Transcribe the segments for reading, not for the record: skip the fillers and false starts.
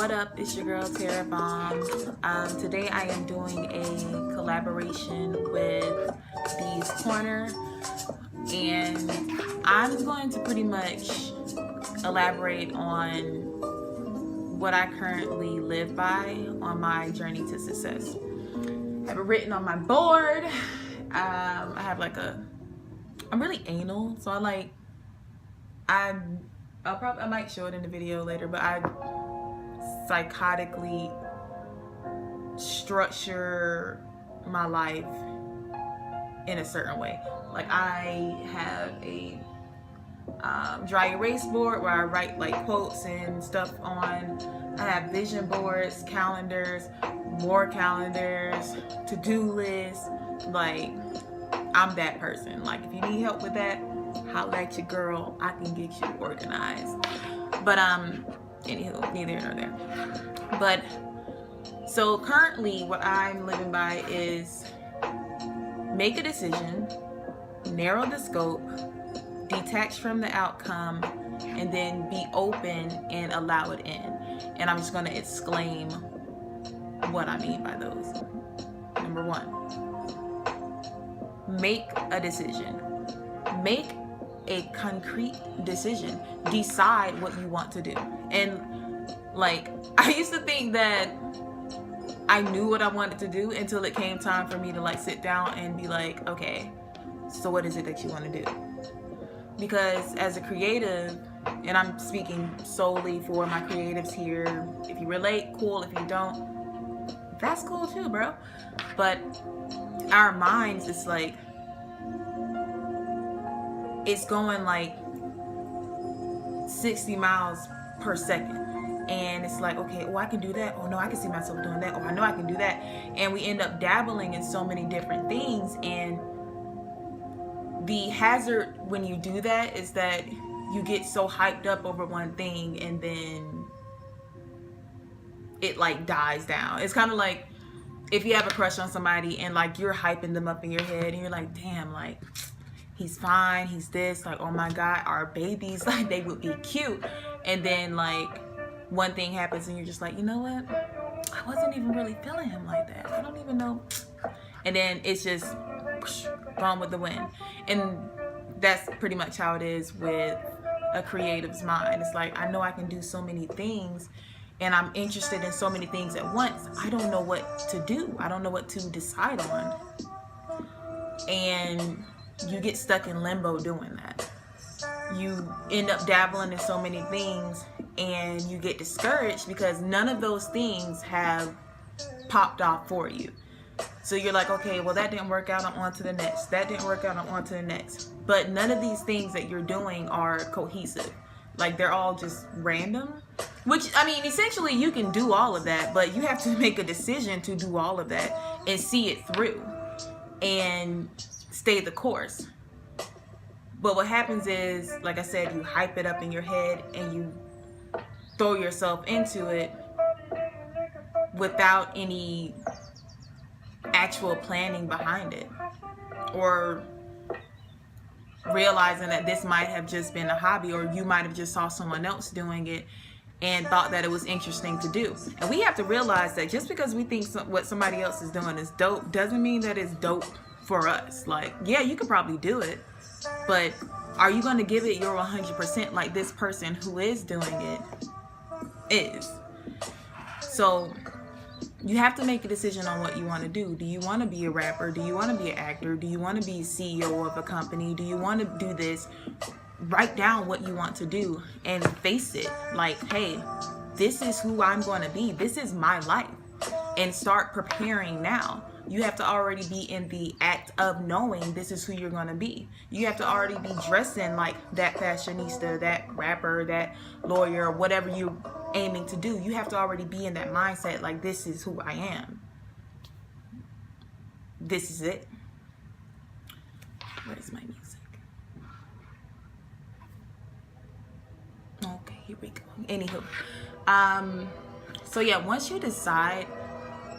What up, it's your girl Terabomb. Today I am doing a collaboration with Bee's Corner, and I'm going to pretty much elaborate on what I currently live by on my journey to success. I have it written on my board. I have like I'm really anal, so I might show it in the video later, but I psychotically structure my life in a certain way. Like, I have a dry erase board where I write like quotes and stuff on. I have vision boards, calendars, more calendars, to-do lists. Like, I'm that person. Like, if you need help with that, holla at your girl. I can get you organized. But anywho, neither here nor there. But so currently what I'm living by is make a decision, narrow the scope, detach from the outcome, and then be open and allow it in. And I'm just going to exclaim what I mean by those. Number one, make a decision. Make a concrete decision. Decide what you want to do. And like, I used to think that I knew what I wanted to do until it came time for me to like sit down and be like, okay, so what is it that you want to do? Because as a creative, and I'm speaking solely for my creatives here, if you relate, cool. If you don't, that's cool too, bro. But our minds, it's like, it's going like 60 miles per second. And it's like, okay, oh, I can do that. Oh no, I can see myself doing that. Oh, I know I can do that. And we end up dabbling in so many different things. And the hazard when you do that is that you get so hyped up over one thing and then it like dies down. It's kind of like if you have a crush on somebody and like you're hyping them up in your head and you're like, damn, like, he's fine, he's this, like, oh my god, our babies, like, they would be cute. And then like one thing happens and you're just like, you know what, I wasn't even really feeling him like that. I don't even know. And then it's just gone with the wind. And that's pretty much how it is with a creative's mind. It's like, I know I can do so many things and I'm interested in so many things at once. I don't know what to do. I don't know what to decide on. And you get stuck in limbo doing that. You end up dabbling in so many things and you get discouraged because none of those things have popped off for you. So you're like, okay, well, that didn't work out, I'm on to the next. That didn't work out, I'm on to the next. But none of these things that you're doing are cohesive. Like, they're all just random. Which, I mean, essentially you can do all of that, but you have to make a decision to do all of that and see it through and stay the course. But what happens is, like I said, you hype it up in your head and you throw yourself into it without any actual planning behind it, or realizing that this might have just been a hobby, or you might have just saw someone else doing it and thought that it was interesting to do. And we have to realize that just because we think what somebody else is doing is dope doesn't mean that it's dope for us. Like, yeah, you could probably do it, but are you going to give it your 100% like this person who is doing it is? So you have to make a decision on what you want to do. Do you want to be a rapper? Do you want to be an actor? Do you want to be CEO of a company? Do you want to do this? Write down what you want to do and face it. Like, hey, this is who I'm going to be. This is my life. And start preparing now. You have to already be in the act of knowing this is who you're going to be. You have to already be dressing like that fashionista, that rapper, that lawyer, whatever you're aiming to do. You have to already be in that mindset, like, this is who I am. This is it. Where's my music? Okay, here we go. Anywho, so yeah, once you decide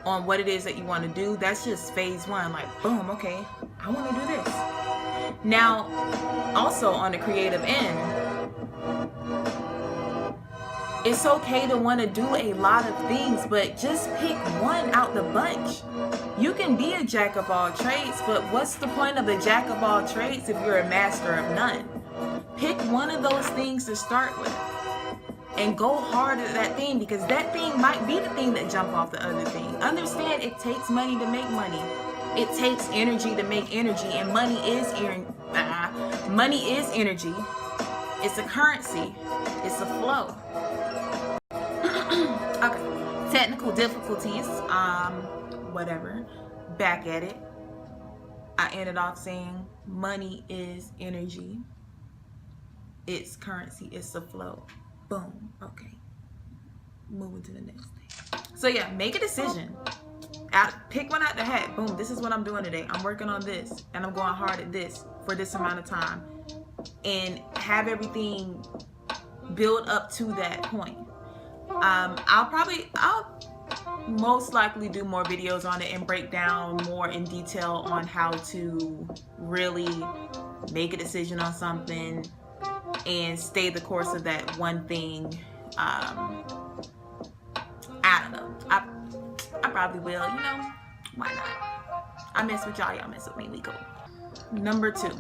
on what it is that you want to do, that's just phase one. Like, boom, okay, I want to do this. Now, also on the creative end, It's okay to want to do a lot of things, but just pick one out the bunch. You can be a jack of all trades, but what's the point of a jack of all trades if you're a master of none? Pick one of those things to start with and go hard at that thing, because that thing might be the thing that jump off the other thing. Understand, it takes money to make money. It takes energy to make energy, and money is energy. It's a currency. It's a flow. Okay, technical difficulties, whatever, back at it. I ended off saying money is energy, it's currency, it's a flow. Boom. Okay, moving to the next thing. So yeah, make a decision. Pick one out the hat. Boom, this is what I'm doing today. I'm working on this and I'm going hard at this for this amount of time, and have everything build up to that point. I'll most likely do more videos on it and break down more in detail on how to really make a decision on something and stay the course of that one thing. I don't know. I probably will, you know, why not? I mess with y'all, y'all mess with me, we go. Number 2,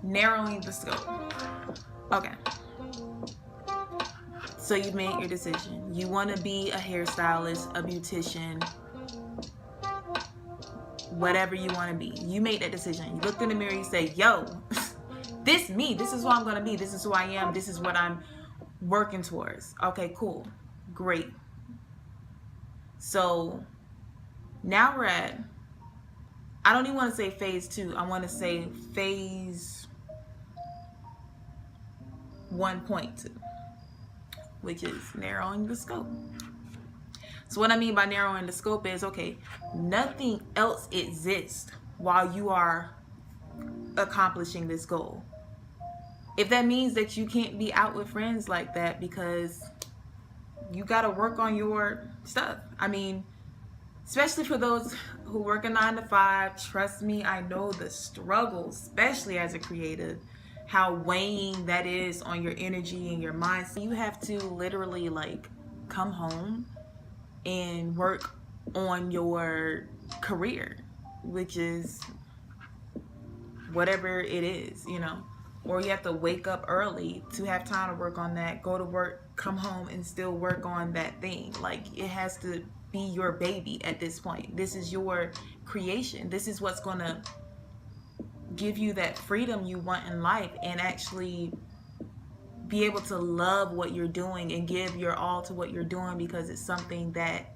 narrowing the scope. Okay. So you've made your decision. You want to be a hairstylist, a beautician, whatever you want to be. You made that decision. You looked in the mirror, you say, yo, this me. This is who I'm going to be. This is who I am. This is what I'm working towards. Okay, cool. Great. So now we're at, I don't even want to say phase 2. I want to say phase 1.2. which is narrowing the scope. So what I mean by narrowing the scope is, okay, nothing else exists while you are accomplishing this goal. If that means that you can't be out with friends like that because you got to work on your stuff. I mean, especially for those who work a 9-to-5, trust me, I know the struggle, especially as a creative, how weighing that is on your energy and your mind. So you have to literally like come home and work on your career, which is whatever it is, you know. Or you have to wake up early to have time to work on that, go to work, come home and still work on that thing. Like, it has to be your baby at this point. This is your creation. This is what's going to give you that freedom you want in life, and actually be able to love what you're doing and give your all to what you're doing, because it's something that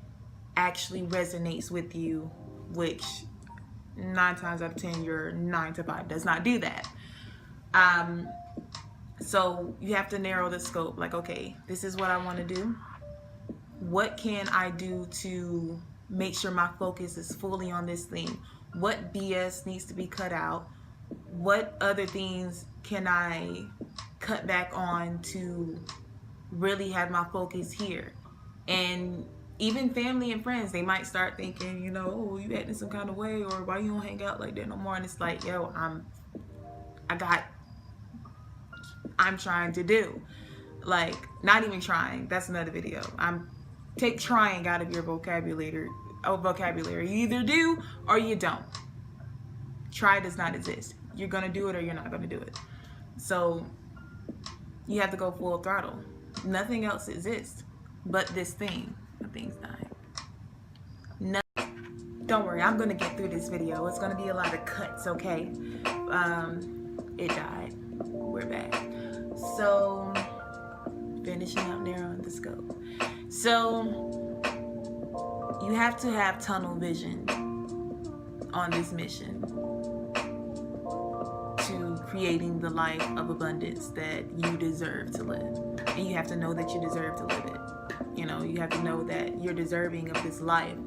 actually resonates with you, which 9 times out of 10 your 9-to-5 does not do that. So you have to narrow the scope. Like, okay, this is what I want to do. What can I do to make sure my focus is fully on this thing? What BS needs to be cut out? What other things can I cut back on to really have my focus here? And even family and friends, they might start thinking, you know, oh, you acting some kind of way, or why you don't hang out like that no more? And it's like, yo, I'm trying to do, like, not even trying. That's another video. Take trying out of your vocabulary. You either do or you don't. Try does not exist. You're gonna do it or you're not gonna do it. So you have to go full throttle. Nothing else exists but this thing. Nothing's dying. No, don't worry, I'm gonna get through this video. It's gonna be a lot of cuts, okay? It died. We're back. So, finishing up narrowing the scope. So, you have to have tunnel vision on this mission to creating the life of abundance that you deserve to live. And you have to know that you deserve to live it. You know, you have to know that you're deserving of this life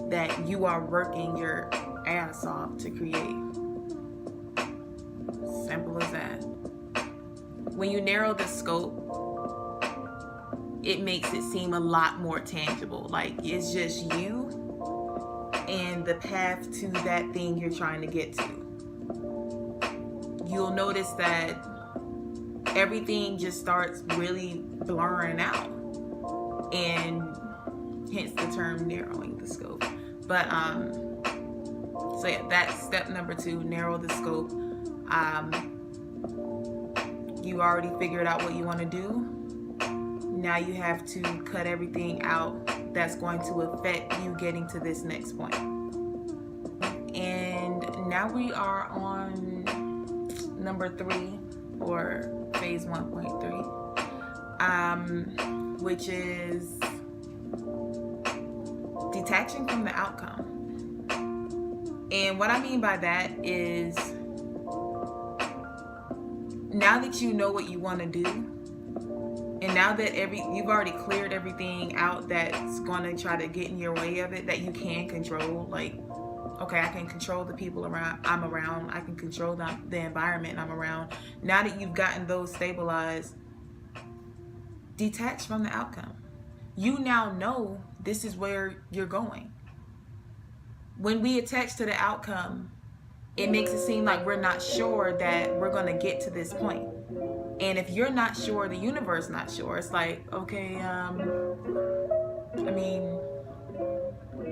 that you are working your ass off to create. Simple as that. When you narrow the scope, it makes it seem a lot more tangible. Like, it's just you and the path to that thing you're trying to get to. You'll notice that everything just starts really blurring out. and hence the term narrowing the scope. But so yeah, that's step number 2, narrow the scope. You already figured out what you want to do. Now you have to cut everything out that's going to affect you getting to this next point. And now we are on number 3, or phase 1.3, which is detaching from the outcome. And what I mean by that is, now that you know what you want to do, and now that you've already cleared everything out that's going to try to get in your way of it, that you can control, like, okay, I can control the people I'm around, I can control the environment I'm around. Now that you've gotten those stabilized, detach from the outcome. You now know this is where you're going. When we attach to the outcome, it makes it seem like we're not sure that we're going to get to this point. And if you're not sure, the universe not sure. It's like, okay, I mean,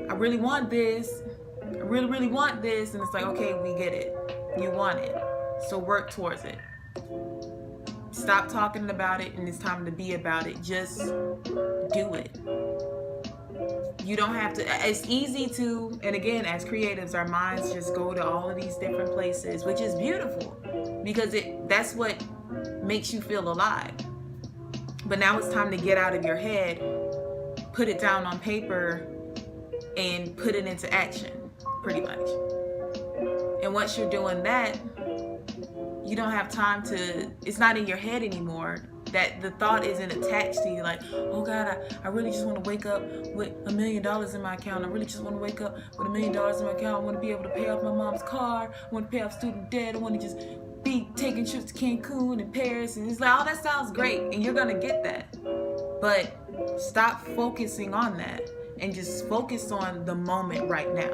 I really want this. I really, really want this. And it's like, okay, we get it. You want it. So work towards it. Stop talking about it, and it's time to be about it. Just do it. You don't have to, it's easy to, and again, as creatives, our minds just go to all of these different places, which is beautiful, because that's what makes you feel alive. But now it's time to get out of your head, put it down on paper, and put it into action, pretty much. And once you're doing that, you don't have time to, it's not in your head anymore. That the thought isn't attached to you, like, oh God, I really just want to wake up with $1 million in my account. I really just want to wake up with $1 million in my account. I want to be able to pay off my mom's car. I want to pay off student debt. I want to just be taking trips to Cancun and Paris. And it's like, oh, that sounds great. And you're going to get that. But stop focusing on that and just focus on the moment right now.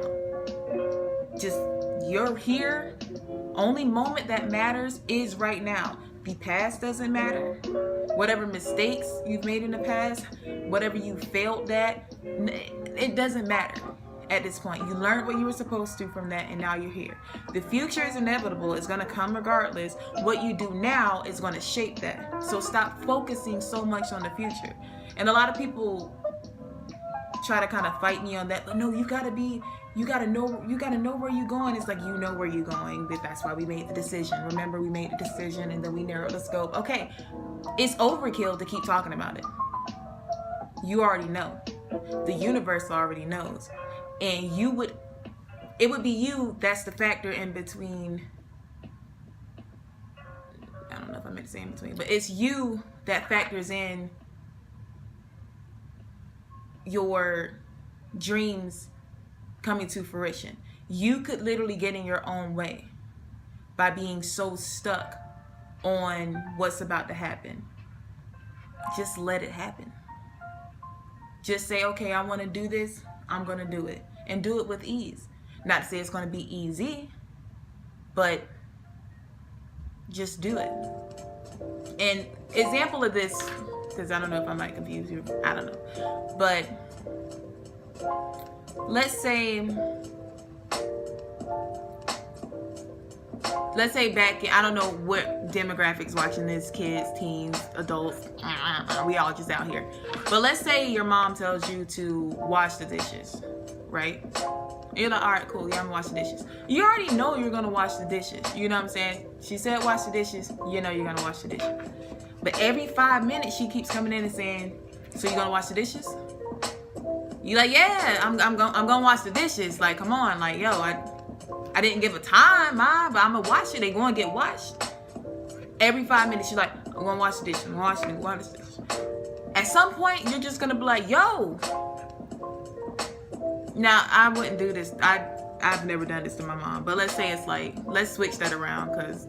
Just, you're here. Only moment that matters is right now. The past doesn't matter. Whatever mistakes you've made in the past, whatever you failed at, it doesn't matter at this point. You learned what you were supposed to from that, and now you're here. The future is inevitable. It's going to come regardless. What you do now is going to shape that. So stop focusing so much on the future. And a lot of people try to kind of fight me on that. But no, you gotta know where you're going. It's like, you know where you're going, but that's why we made the decision. Remember, we made the decision and then we narrowed the scope. Okay, it's overkill to keep talking about it. You already know. The universe already knows. And it would be you that's the factor in between. I don't know if I meant to say in between, but it's you that factors in your dreams coming to fruition. You could literally get in your own way by being so stuck on what's about to happen. Just let it happen. Just say, okay, I want to do this. I'm going to do it. And do it with ease. Not to say it's going to be easy, but just do it. An example of this, because I don't know if I might confuse you. I don't know. But let's say back in, I don't know what demographics watching this, kids, teens, adults, we all just out here. But let's say your mom tells you to wash the dishes, right? You're like, all right, cool, yeah, I'm gonna wash the dishes. You already know you're gonna wash the dishes. You know what I'm saying? She said wash the dishes, you know you're gonna wash the dishes. But every 5 minutes she keeps coming in and saying, so you gonna wash the dishes? You like, yeah, I'm gonna wash the dishes. Like, come on, like, yo, I didn't give a time, Ma, but I'm gonna wash it. They gonna get washed. Every 5 minutes, you're like, I'm gonna wash the dishes. I'm gonna wash the dishes. At some point, you're just gonna be like, yo. Now, I wouldn't do this. I've never done this to my mom. But let's say it's like, let's switch that around, because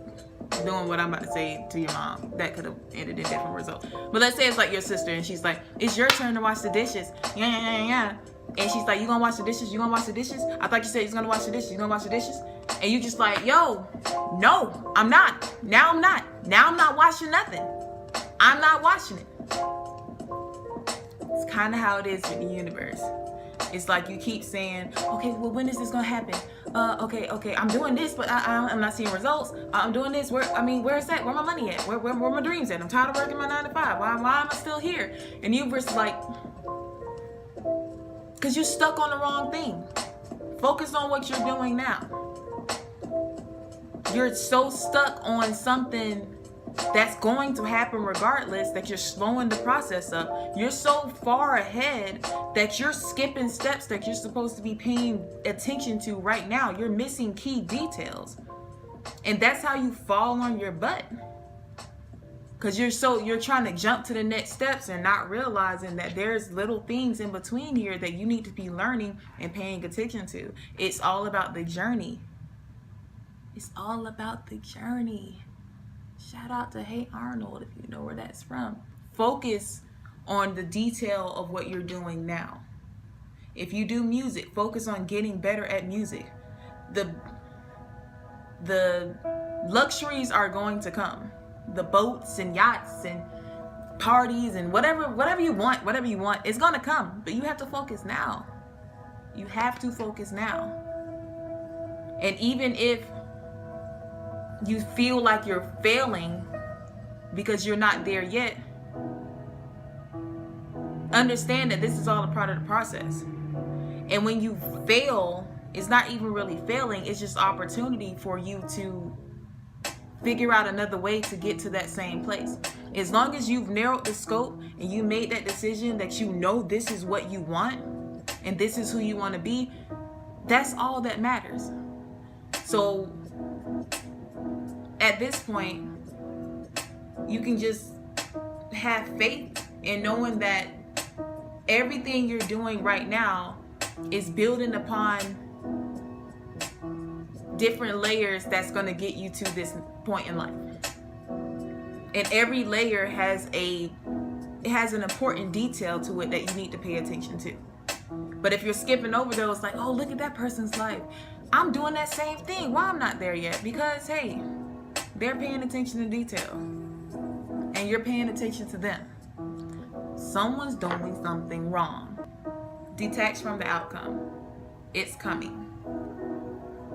doing what I'm about to say to your mom, that could have ended in different results. But let's say it's like your sister, and she's like, it's your turn to wash the dishes. Yeah. And she's like, you gonna wash the dishes? You gonna wash the dishes? I thought you said you was gonna wash the dishes. You gonna wash the dishes? And you just like, yo, no, I'm not. Now I'm not. Now I'm not washing nothing. I'm not washing it. It's kind of how it is with the universe. It's like you keep saying, okay, well, when is this gonna happen? Okay, I'm doing this, but I'm not seeing results. I'm doing this. Where's that? Where my money at? Where my dreams at? I'm tired of working my 9 to 5. Why am I still here? And the universe is like, because you're stuck on the wrong thing. Focus on what you're doing now. You're so stuck on something that's going to happen regardless that you're slowing the process up. You're so far ahead that you're skipping steps that you're supposed to be paying attention to right now. You're missing key details. And that's how you fall on your butt. Because you're trying to jump to the next steps and not realizing that there's little things in between here that you need to be learning and paying attention to. It's all about the journey. It's all about the journey. Shout out to Hey Arnold if you know where that's from. Focus on the detail of what you're doing now. If you do music, focus on getting better at music. The luxuries are going to come. The boats and yachts and parties and whatever you want, it's gonna come. But you have to focus now. You have to focus now. And even if you feel like you're failing because you're not there yet, understand that this is all a part of the process. And when you fail, it's not even really failing, it's just opportunity for you to figure out another way to get to that same place. As long as you've narrowed the scope and you made that decision that you know this is what you want and this is who you want to be, that's all that matters. So at this point, you can just have faith in knowing that everything you're doing right now is building upon different layers that's going to get you to this point in life. And every layer has an important detail to it that you need to pay attention to. But if you're skipping over those, like, oh, look at that person's life, I'm doing that same thing, why I'm not there yet? Because hey, they're paying attention to detail and you're paying attention to them. Someone's doing something wrong. Detach from the outcome. It's coming.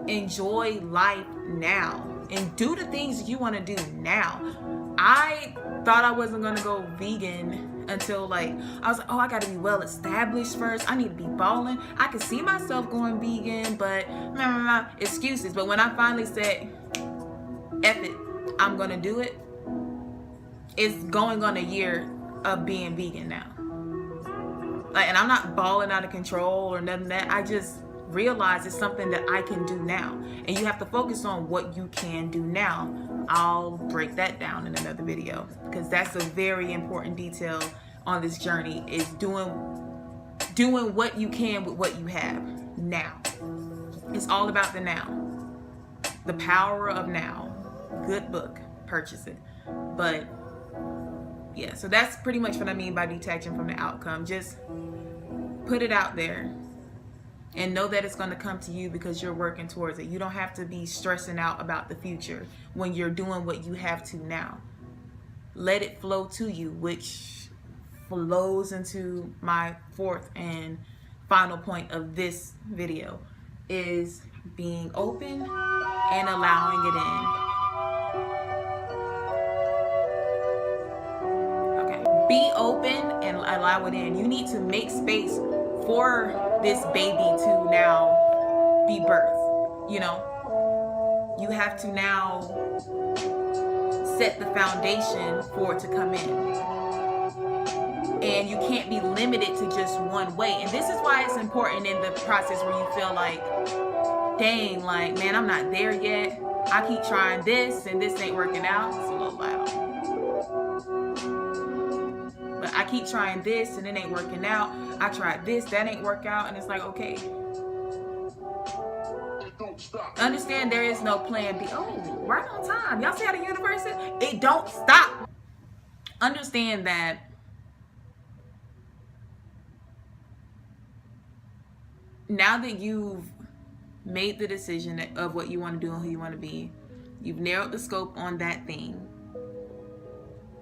Enjoy life now and do the things you want to do now. I thought I wasn't going to go vegan until I was like, oh, I got to be well established first. I need to be balling. I could see myself going vegan, but excuses. But when I finally said, F it, I'm going to do it, it's going on a year of being vegan now. And I'm not balling out of control or nothing that. I just realize it's something that I can do now. And you have to focus on what you can do now. I'll break that down in another video because that's a very important detail on this journey, is doing what you can with what you have now. It's all about the now. The Power of Now. Good book. Purchase it. But yeah, so that's pretty much what I mean by detaching from the outcome. Just put it out there and know that it's going to come to you because you're working towards it. You don't have to be stressing out about the future when you're doing what you have to now. Let it flow to you, which flows into my fourth and final point of this video, is being open and allowing it in. Okay, be open and allow it in. You need to make space for this baby to now be birthed. You have to now set the foundation for it to come in. And you can't be limited to just one way. And this is why it's important in the process where you feel like, dang, like, man, I'm not there yet. I keep trying this and this ain't working out. It's a little loud. But I keep trying this and it ain't working out. I tried this, that ain't work out. And it's like, okay. Understand there is no plan B. Oh, right on time. Y'all see how the universe is? It don't stop. Understand that now that you've made the decision of what you want to do and who you want to be, you've narrowed the scope on that thing,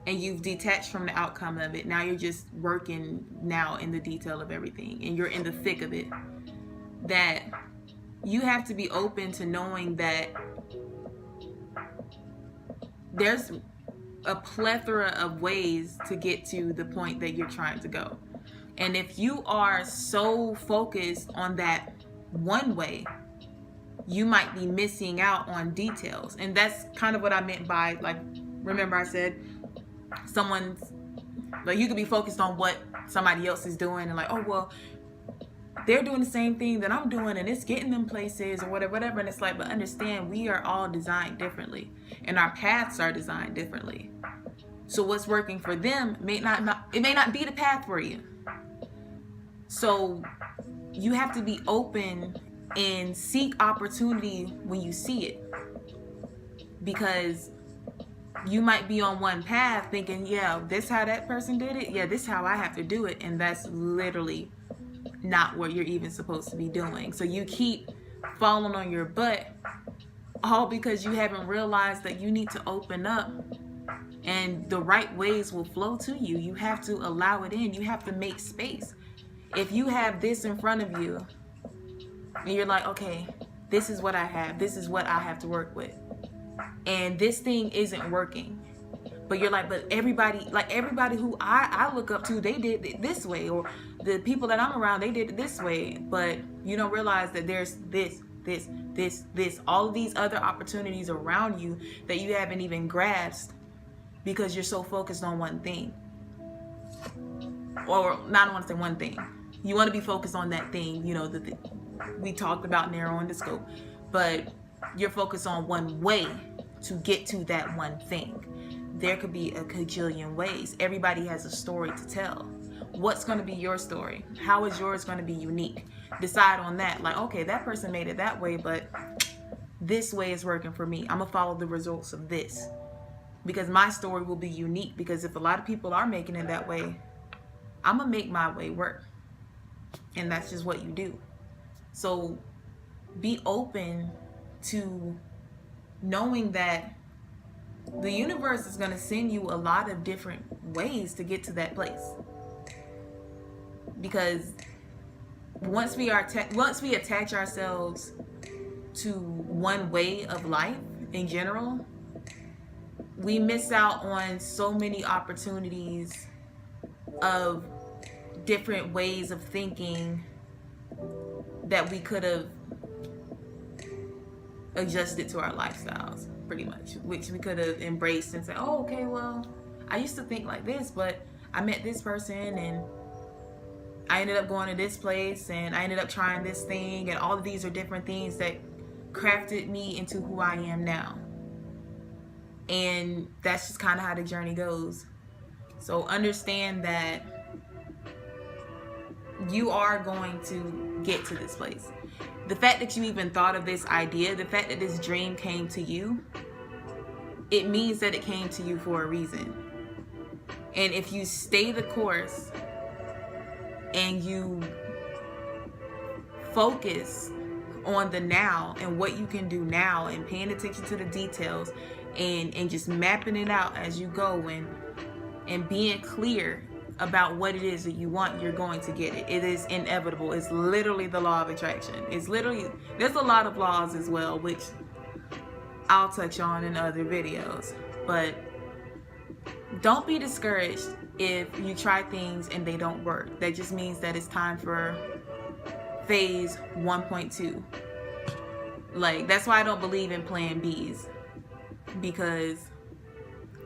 and you've detached from the outcome of it. Now you're just working now in the detail of everything, and you're in the thick of it. That you have to be open to knowing that there's a plethora of ways to get to the point that you're trying to go. And if you are so focused on that one way, you might be missing out on details. And that's kind of what I meant by, like, remember I said someone's, like, you could be focused on what somebody else is doing and like, oh, well, they're doing the same thing that I'm doing and it's getting them places or whatever. And it's like, but understand, we are all designed differently and our paths are designed differently. So what's working for them it may not be the path for you. So you have to be open and seek opportunity when you see it, because you might be on one path thinking, yeah, this how that person did it, yeah, this how I have to do it, and that's literally not what you're even supposed to be doing. So you keep falling on your butt, all because you haven't realized that you need to open up, and the right ways will flow to you. You have to allow it in. You have to make space. If you have this in front of you and you're like, okay, this is what I have, this is what I have to work with, and this thing isn't working, but you're like, but everybody who I look up to, they did it this way, or the people that I'm around, they did it this way, but you don't realize that there's this, all of these other opportunities around you that you haven't even grasped because you're so focused on one thing. Or not, I want to say one thing. You want to be focused on that thing, you know, we talked about narrowing the scope, but you're focused on one way to get to that one thing. There could be a cajillion ways. Everybody has a story to tell. What's going to be your story? How is yours going to be unique? Decide on that. Like, okay, that person made it that way, but this way is working for me. I'm going to follow the results of this, because my story will be unique. Because if a lot of people are making it that way, I'm going to make my way work. And that's just what you do. So be open to knowing that the universe is going to send you a lot of different ways to get to that place. Because once we attach ourselves to one way of life in general, we miss out on so many opportunities of different ways of thinking that we could have adjusted to our lifestyles, pretty much, which we could have embraced and said, oh, okay, well, I used to think like this, but I met this person and I ended up going to this place and I ended up trying this thing, and all of these are different things that crafted me into who I am now. And that's just kind of how the journey goes. So understand that you are going to get to this place. The fact that you even thought of this idea, the fact that this dream came to you, it means that it came to you for a reason. And if you stay the course and you focus on the now and what you can do now, and paying attention to the details, and just mapping it out as you go, and being clear about what it is that you want, you're going to get it. It is inevitable. It's literally the law of attraction. It's literally, there's a lot of laws as well, which I'll touch on in other videos. But don't be discouraged if you try things and they don't work. That just means that it's time for phase 1.2. Like, that's why I don't believe in plan Bs, because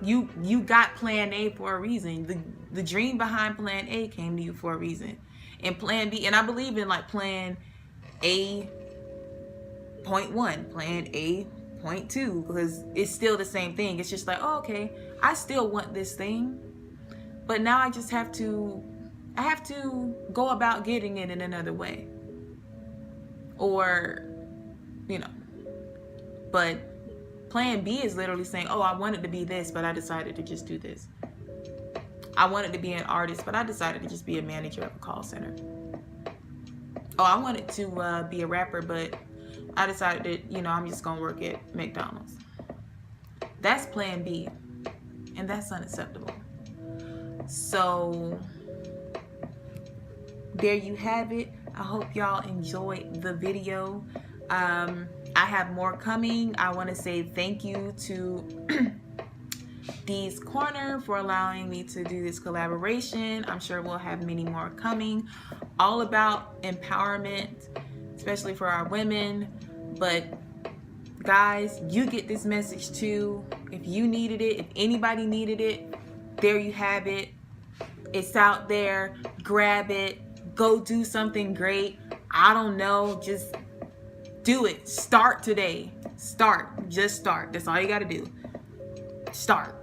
you got plan A for a reason. The dream behind plan A came to you for a reason. And plan B, and I believe in like plan A .1, plan A .2, because it's still the same thing. It's just like, oh, okay, I still want this thing, but now I just have to go about getting it in another way. Or, you know, but plan B is literally saying, oh, I wanted to be this, but I decided to just do this. I wanted to be an artist, but I decided to just be a manager of a call center. Oh, I wanted to be a rapper, but I decided that, you know, I'm just going to work at McDonald's. That's plan B. And that's unacceptable. So there you have it. I hope y'all enjoyed the video. I have more coming. I want to say thank you to Dee's Corner for allowing me to do this collaboration. I'm sure we'll have many more coming, all about empowerment, especially for our women. But guys, you get this message too. If you needed it, if anybody needed it, there you have it. It's out there. Grab it. Go do something great. I don't know. Just do it. Start today. Start. Just start. That's all you got to do. Start.